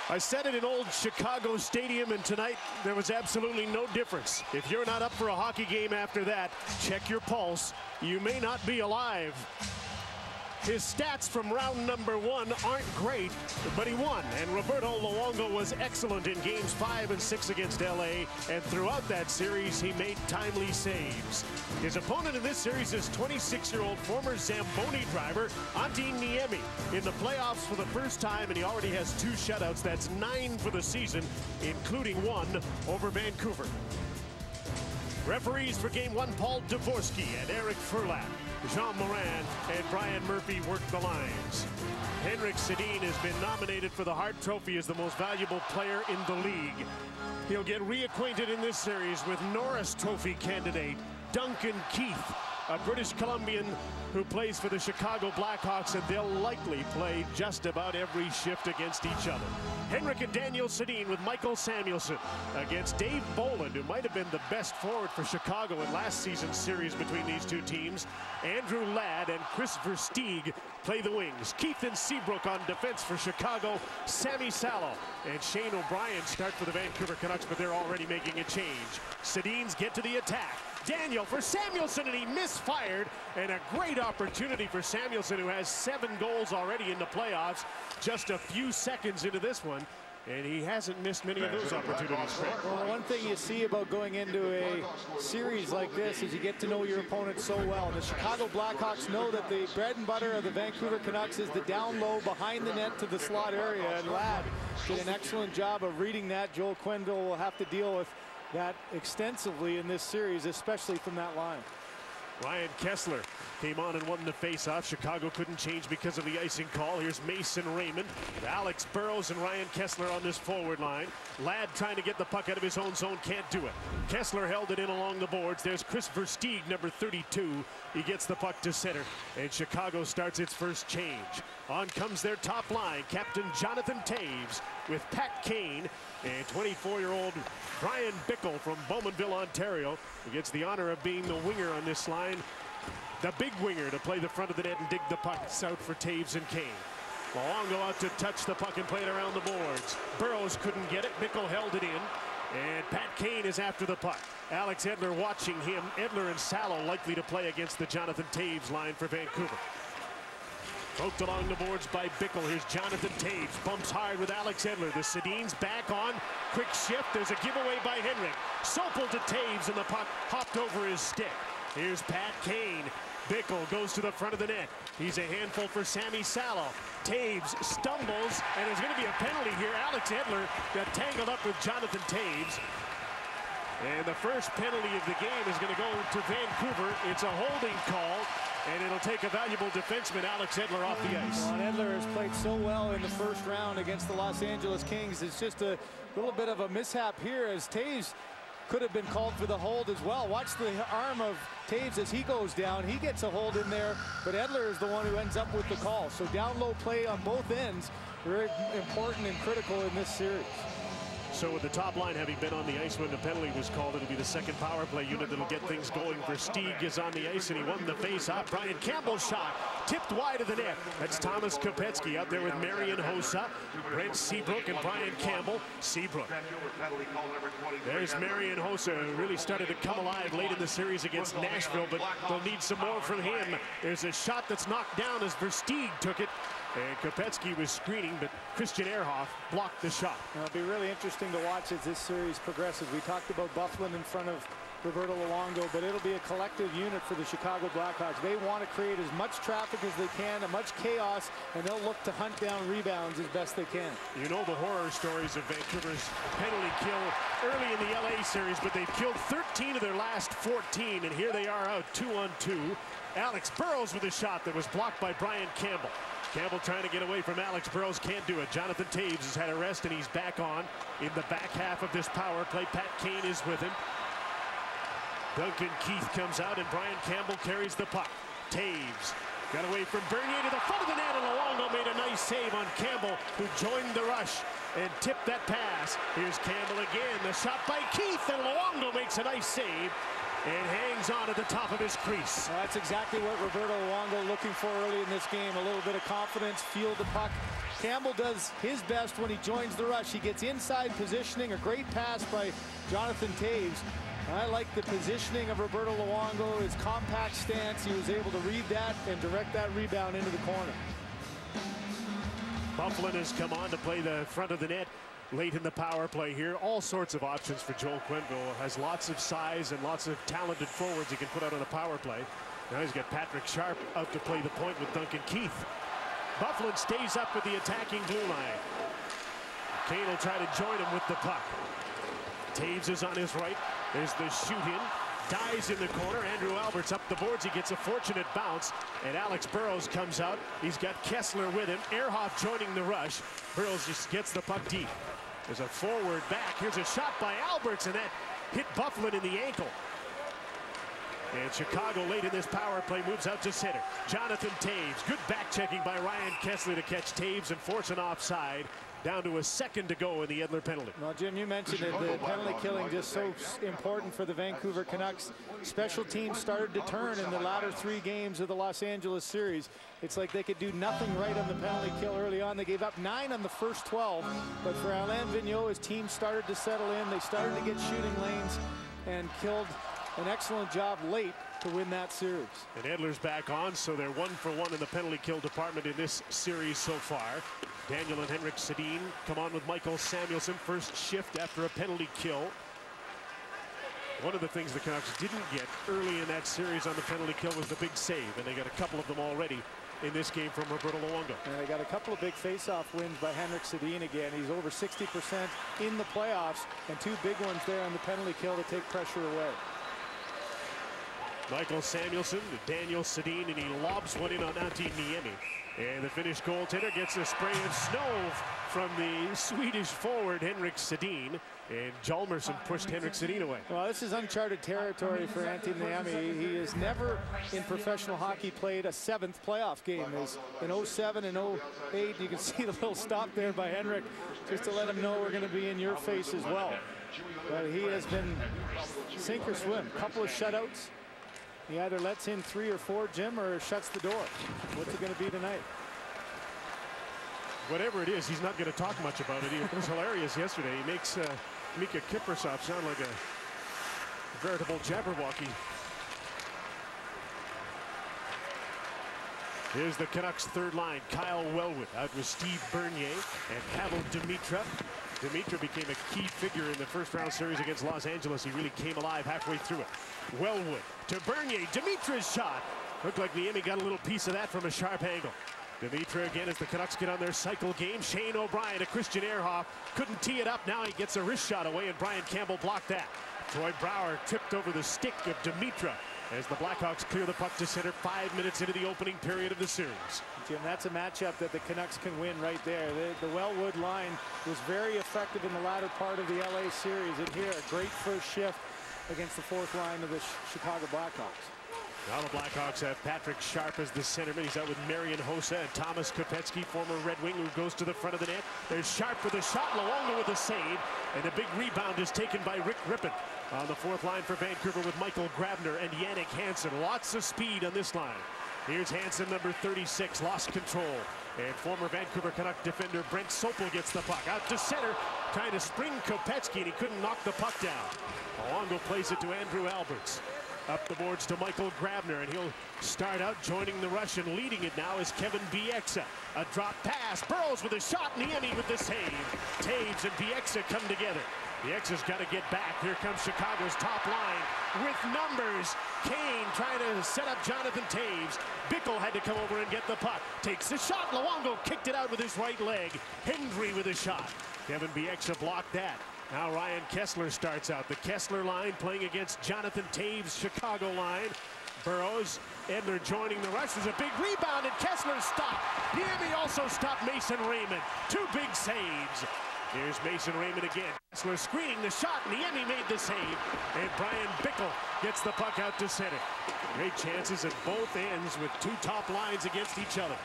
I said it in old Chicago Stadium, and tonight there was absolutely no difference. If you're not up for a hockey game after that, check your pulse. You may not be alive. His stats from round number 1 aren't great, but he won. And Roberto Luongo was excellent in games 5 and 6 against LA. And throughout that series, he made timely saves. His opponent in this series is 26-year-old former Zamboni driver, Antti Niemi, in the playoffs for the first time. And he already has 2 shutouts. That's 9 for the season, including 1 over Vancouver. Referees for game 1, Paul Dvorsky and Eric Furlan. Jean Morin and Brian Murphy work the lines. Henrik Sedin has been nominated for the Hart Trophy as the most valuable player in the league. He'll get reacquainted in this series with Norris Trophy candidate Duncan Keith, a British Columbian who plays for the Chicago Blackhawks, and they'll likely play just about every shift against each other. Henrik and Daniel Sedin with Michael Samuelsson against Dave Bolland, who might have been the best forward for Chicago in last season's series between these two teams. Andrew Ladd and Chris Versteeg play the wings. Keith and Seabrook on defense for Chicago. Sammy Salo and Shane O'Brien start for the Vancouver Canucks, but they're already making a change. Sedins get to the attack. Daniel for Samuelsson, and he misfired, and a great opportunity for Samuelsson, who has 7 goals already in the playoffs, just a few seconds into this one, and he hasn't missed many of those opportunities. Well, one thing you see about going into a series like this is you get to know your opponent so well. The Chicago Blackhawks know that the bread and butter of the Vancouver Canucks is the down low behind the net to the slot area, and Ladd did an excellent job of reading that. Joel Quenneville will have to deal with that extensively in this series, especially from that line. Ryan Kessler came on and won the face-off. Chicago couldn't change because of the icing call. Here's Mason Raymond, Alex Burrows and Ryan Kessler on this forward line. Ladd trying to get the puck out of his own zone, can't do it. Kessler held it in along the boards. There's Chris Versteeg, number 32. He gets the puck to center, and Chicago starts its first change. On comes their top line, Captain Jonathan Toews with Pat Kane and 24-year-old Brian Bickle from Bowmanville, Ontario, who gets the honor of being the winger on this line. The big winger to play the front of the net and dig the puck out for Toews and Kane. Luongo out to touch the puck and play it around the boards. Burrows couldn't get it. Bickle held it in. And Pat Kane is after the puck. Alex Edler watching him. Edler and Salo likely to play against the Jonathan Toews line for Vancouver. Poked along the boards by Bickle. Here's Jonathan Toews. Bumps hard with Alex Edler. The Sedins back on. Quick shift. There's a giveaway by Henrik. Sopel to Toews, and the puck hopped over his stick. Here's Pat Kane. Bickle goes to the front of the net. He's a handful for Sammy Salo. Toews stumbles, and there's going to be a penalty here. Alex Edler got tangled up with Jonathan Toews. And the first penalty of the game is going to go to Vancouver. It's a holding call, and it'll take a valuable defenseman, Alex Edler, off the ice. Well, Edler has played so well in the first round against the Los Angeles Kings. It's just a little bit of a mishap here, as Toews could have been called for the hold as well. Watch the arm of Toews as he goes down. He gets a hold in there, but Edler is the one who ends up with the call. So down low play on both ends, very important and critical in this series. So with the top line having been on the ice when the penalty was called, it'll be the second power play unit that'll get things going. Versteeg is on the ice, and he won the face-off. Brian Campbell's shot tipped wide of the net. That's Thomas Kopetsky out there with Marian Hossa, Brent Seabrook, and Brian Campbell. Seabrook. There's Marian Hossa, who really started to come alive late in the series against Nashville, but they'll need some more from him. There's a shot that's knocked down as Versteeg took it. And Kopetsky was screening, but Christian Ehrhoff blocked the shot. It'll be really interesting to watch as this series progresses. We talked about Byfuglien in front of Roberto Luongo, but it'll be a collective unit for the Chicago Blackhawks. They want to create as much traffic as they can, as much chaos, and they'll look to hunt down rebounds as best they can. You know the horror stories of Vancouver's penalty kill early in the LA series, but they've killed 13 of their last 14, and here they are out 2-on-2. Alex Burrows with a shot that was blocked by Brian Campbell. Campbell trying to get away from Alex Burrows, can't do it. Jonathan Toews has had a rest, and he's back on in the back half of this power play. Pat Kane is with him. Duncan Keith comes out, and Brian Campbell carries the puck. Toews got away from Bernier to the front of the net, and Luongo made a nice save on Campbell, who joined the rush and tipped that pass. Here's Campbell again. The shot by Keith, and Luongo makes a nice save. and hangs on at the top of his crease. Well, that's exactly what Roberto Luongo looking for early in this game. A little bit of confidence, feel the puck. Campbell does his best when he joins the rush. He gets inside positioning, a great pass by Jonathan Toews. I like the positioning of Roberto Luongo, his compact stance. He was able to read that and direct that rebound into the corner. Byfuglien has come on to play the front of the net late in the power play here. All sorts of options for Joel Quenneville. Has lots of size and lots of talented forwards he can put out on a power play. Now he's got Patrick Sharp out to play the point with Duncan Keith. Byfuglien stays up with the attacking blue line. Kane will try to join him with the puck. Toews is on his right. There's the shoot in. Dies in the corner. Andrew Alberts up the boards. He gets a fortunate bounce. And Alex Burrows comes out. He's got Kessler with him. Ehrhoff joining the rush. Burrows just gets the puck deep. There's a forward back. Here's a shot by Alberts, and that hit Byfuglien in the ankle. And Chicago late in this power play moves out to center. Jonathan Toews. Good back checking by Ryan Kessler to catch Toews and force an offside. Down to a second to go in the Edler penalty. Well, Jim, you mentioned it, the penalty killing just so important for the Vancouver Canucks. Special teams started to turn in the latter 3 games of the Los Angeles series. It's like they could do nothing right on the penalty kill early on. They gave up 9 on the first 12, but for Alain Vigneault, his team started to settle in. They started to get shooting lanes and killed an excellent job late to win that series. And Edler's back on, so they're 1-for-1 in the penalty kill department in this series so far. Daniel and Henrik Sedin come on with Michael Samuelsson. First shift after a penalty kill. One of the things the Canucks didn't get early in that series on the penalty kill was the big save, and they got a couple of them already in this game from Roberto Luongo. And they got a couple of big face-off wins by Henrik Sedin again. He's over 60% in the playoffs, and 2 big ones there on the penalty kill to take pressure away. Michael Samuelsson to Daniel Sedin, and he lobs one in on Antti Niemi. And the Finnish goaltender gets a spray of snow from the Swedish forward Henrik Sedin. And Hjalmarsson pushed Henrik Sedin away. Well, this is uncharted territory for Antti Niemi. He has never in professional hockey played a 7th playoff game. In 07 and 08, you can see the little stop there by Henrik just to let him know we're going to be in your face as well. But he has been sink or swim. A couple of shutouts. He either lets in 3 or 4, Jim, or shuts the door. What's it going to be tonight? Whatever it is, he's not going to talk much about it. It was hilarious yesterday. He makes Mika Kiprusoff sound like a veritable Jabberwocky. Here's the Canucks' third line. Kyle Wellwood out with Steve Bernier and Pavel Demitra. Demitra became a key figure in the first-round series against Los Angeles. He really came alive halfway through it. Wellwood to Bernier. Dimitra's shot. Looked like Niemi got a little piece of that from a sharp angle. Demitra again as the Canucks get on their cycle game. Shane O'Brien to Christian Ehrhoff. Couldn't tee it up. Now he gets a wrist shot away, and Brian Campbell blocked that. Troy Brouwer tipped over the stick of Demitra as the Blackhawks clear the puck to center 5 minutes into the opening period of the series. Jim, that's a matchup that the Canucks can win right there. The Wellwood line was very effective in the latter part of the LA series. And here, a great first shift against the 4th line of the Chicago Blackhawks. Now the Blackhawks have Patrick Sharp as the centerman. He's out with Marian Hossa and Thomas Kopetsky, former Red Wing, who goes to the front of the net. There's Sharp with a shot, Luongo with a save, and the big rebound is taken by Rick Rippon on the 4th line for Vancouver with Michael Grabner and Jannik Hansen. Lots of speed on this line. Here's Hansen, number 36, lost control. And former Vancouver Canuck defender Brent Sopel gets the puck out to center, trying to spring Kopetsky, and he couldn't knock the puck down. Luongo plays it to Andrew Alberts. Up the boards to Michael Grabner, and he'll start out joining the rush, and leading it now is Kevin Bieksa. A drop pass, Burrows with a shot, Niemi with the save. Toews and Bieksa come together. Bieksa's got to get back. Here comes Chicago's top line with numbers. Kane trying to set up Jonathan Toews. Bickle had to come over and get the puck. Takes the shot, Luongo kicked it out with his right leg. Hendry with a shot. Kevin Bieksa blocked that. Now Ryan Kessler starts out. The Kessler line playing against Jonathan Toews' Chicago line. Burrows, Edler joining the rush. There's a big rebound, and Kessler stopped. Niemi also stopped Mason Raymond. 2 big saves. Here's Mason Raymond again. Kessler screening the shot. Niemi made the save. And Brian Bickle gets the puck out to center. Great chances at both ends with 2 top lines against each other.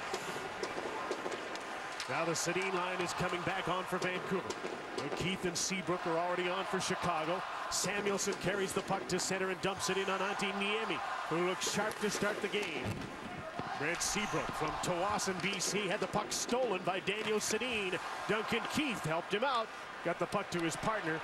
Now the Sedin line is coming back on for Vancouver. Keith and Seabrook are already on for Chicago. Samuelsson carries the puck to center and dumps it in on Antti Niemi, who looks sharp to start the game. Brent Seabrook from Tawasin, BC, had the puck stolen by Daniel Sedin. Duncan Keith helped him out, got the puck to his partner.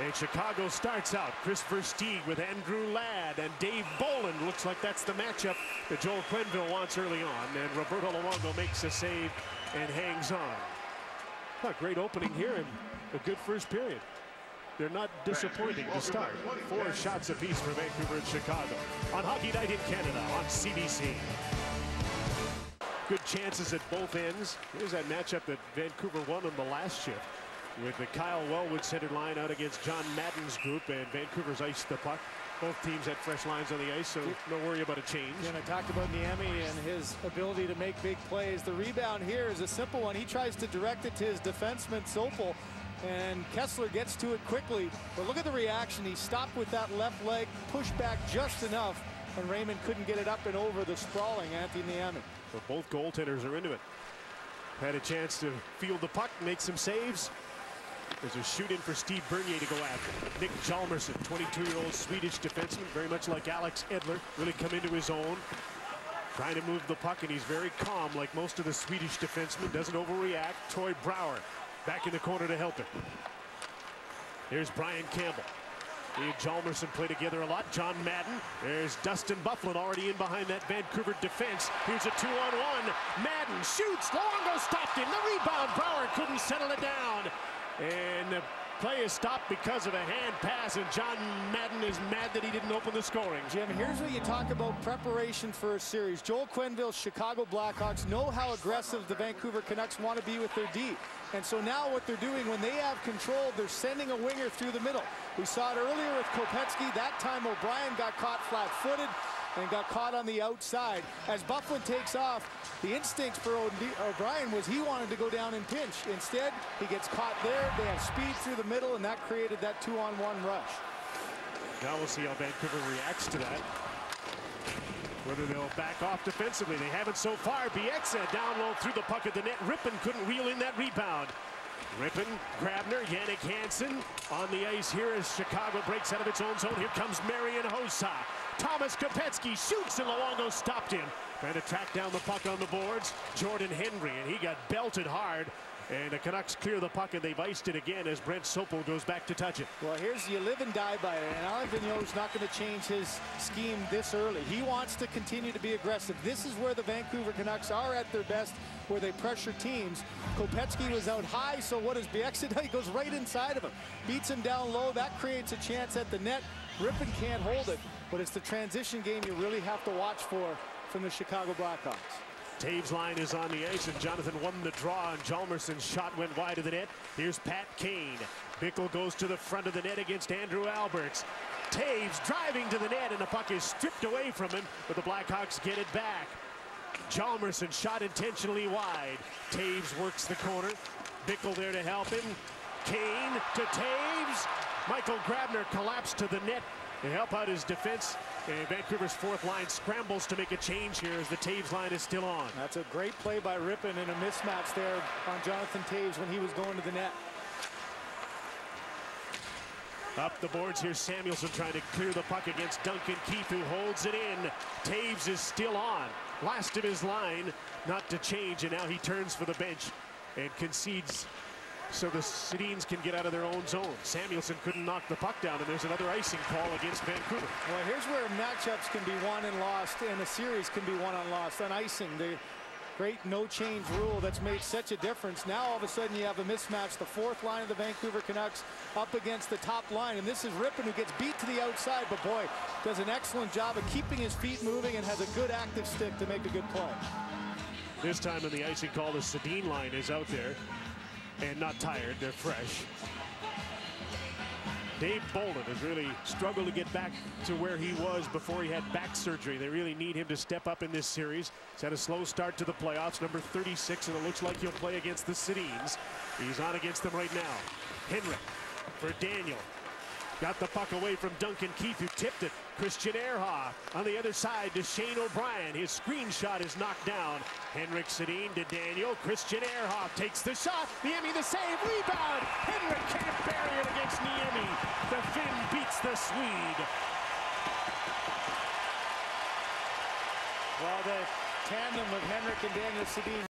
And Chicago starts out. Chris Versteeg with Andrew Ladd and Dave Bolland. Looks like that's the matchup that Joel Quenneville wants early on. And Roberto Luongo makes a save and hangs on. A great opening here and a good first period. They're not disappointing to start. 4 shots apiece for Vancouver and Chicago. On Hockey Night in Canada on CBC. Good chances at both ends. Here's that matchup that Vancouver won on the last shift, with the Kyle Wellwood centered line out against John Madden's group, and Vancouver's iced the puck. Both teams had fresh lines on the ice, so no worry about a change. And I talked about Niemi and his ability to make big plays. The rebound here is a simple one. He tries to direct it to his defenseman, Sopel, and Kessler gets to it quickly. But look at the reaction. He stopped with that left leg, pushed back just enough, and Raymond couldn't get it up and over the sprawling Antti Niemi. So both goaltenders are into it. Had a chance to field the puck, make some saves. There's a shoot in for Steve Bernier to go after. Nick Hjalmarsson, 22-year-old Swedish defenseman, very much like Alex Edler, really come into his own. Trying to move the puck, and he's very calm like most of the Swedish defensemen. Doesn't overreact. Troy Brouwer back in the corner to help him. Here's Brian Campbell. He and Hjalmarsson play together a lot. John Madden. There's Dustin Byfuglien already in behind that Vancouver defense. Here's a 2-on-1. Madden shoots. Luongo stopped him. The rebound. Brouwer couldn't settle it down. And the play is stopped because of a hand pass, and John Madden is mad that he didn't open the scoring. Jim, here's what you talk about preparation for a series. Joel Quenneville's Chicago Blackhawks know how aggressive the Vancouver Canucks want to be with their D. And so now what they're doing, when they have control, they're sending a winger through the middle. We saw it earlier with Kopecky. That time O'Brien got caught flat-footed and got caught on the outside. As Byfuglien takes off, the instincts for O'Brien was he wanted to go down and pinch. Instead, he gets caught there. They have speed through the middle, and that created that 2-on-1 rush. Now we'll see how Vancouver reacts to that. Whether they'll back off defensively. They haven't so far. Bieksa down low through the puck at the net. Rippon couldn't reel in that rebound. Rippon, Grabner, Jannik Hansen on the ice here as Chicago breaks out of its own zone. Here comes Marian Hossa. Thomas Kopecky shoots, and Luongo stopped him. Trying to track down the puck on the boards. Jordan Henry, and he got belted hard. And the Canucks clear the puck, and they've iced it again as Brent Sopel goes back to touch it. Well, here's you live and die by it, and Alain Vigneault's not going to change his scheme this early. He wants to continue to be aggressive. This is where the Vancouver Canucks are at their best, where they pressure teams. Kopecky was out high, so what does Bieksa do? He goes right inside of him. Beats him down low. That creates a chance at the net. Rippon can't hold it, but it's the transition game you really have to watch for from the Chicago Blackhawks. Taves' line is on the ice, and Jonathan won the draw, and Hjalmarsson's shot went wide of the net. Here's Pat Kane. Bickle goes to the front of the net against Andrew Alberts. Taves driving to the net, and the puck is stripped away from him, but the Blackhawks get it back. Hjalmarsson shot intentionally wide. Taves works the corner. Bickle there to help him. Kane to Taves. Michael Grabner collapsed to the net to help out his defense. And Vancouver's fourth line scrambles to make a change here as the Taves line is still on. That's a great play by Rippon and a mismatch there on Jonathan Taves when he was going to the net. Up the boards, here's Samuelsson trying to clear the puck against Duncan Keith, who holds it in. Taves is still on. Last of his line, not to change, and now he turns for the bench and concedes so the Sedins can get out of their own zone. Samuelsson couldn't knock the puck down, and there's another icing call against Vancouver. Well, here's where matchups can be won and lost, and a series can be won and lost. On icing, the great no-change rule that's made such a difference. Now all of a sudden you have a mismatch. The fourth line of the Vancouver Canucks up against the top line, and this is Rippon who gets beat to the outside, but boy, does an excellent job of keeping his feet moving and has a good active stick to make a good play. This time in the icing call, the Sedin line is out there and not tired. They're fresh. Dave Bolland has really struggled to get back to where he was before he had back surgery. They really need him to step up in this series. He's had a slow start to the playoffs, number 36, and it looks like he'll play against the Sedins. He's on against them right now. Henrik for Daniel. Got the puck away from Duncan Keith, who tipped it. Christian Ehrhoff on the other side to Shane O'Brien. His screenshot is knocked down. Henrik Sedin to Daniel. Christian Ehrhoff takes the shot. Niemi the save. Rebound. Henrik can't bury it against Niemi. The Finn beats the Swede. Well, the tandem of Henrik and Daniel Sedin